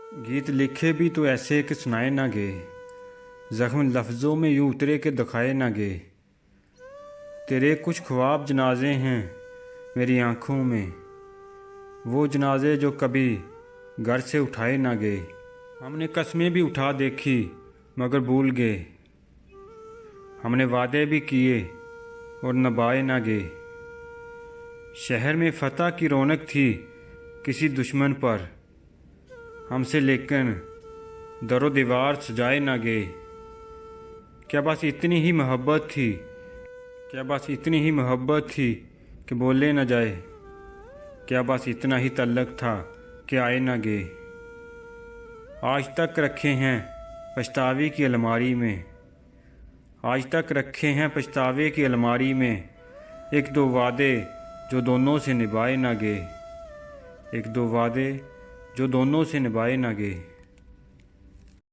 गीत लिखे भी तो ऐसे कि सुनाए ना गए, ज़ख्म लफ्ज़ों में यूँ उतरे के दिखाए ना गए। तेरे कुछ ख्वाब जनाजे हैं मेरी आँखों में, वो जनाजे जो कभी घर से उठाए ना गए। हमने कस्में भी उठा देखी मगर भूल गए, हमने वादे भी किए और निभाए ना गए। शहर में फतह की रौनक थी किसी दुश्मन पर, हमसे लेकिन दरो दीवार सजाए ना गए। क्या बस इतनी ही मोहब्बत थी, क्या बस इतनी ही मोहब्बत थी कि बोले न जाए। क्या बस इतना ही तल्लक था कि आए ना गए। आज तक रखे हैं पछतावे की अलमारी में, आज तक रखे हैं पछतावे की अलमारी में। एक दो वादे जो दोनों से निभाए ना गए, एक दो वादे जो दोनों से निभाए ना गए।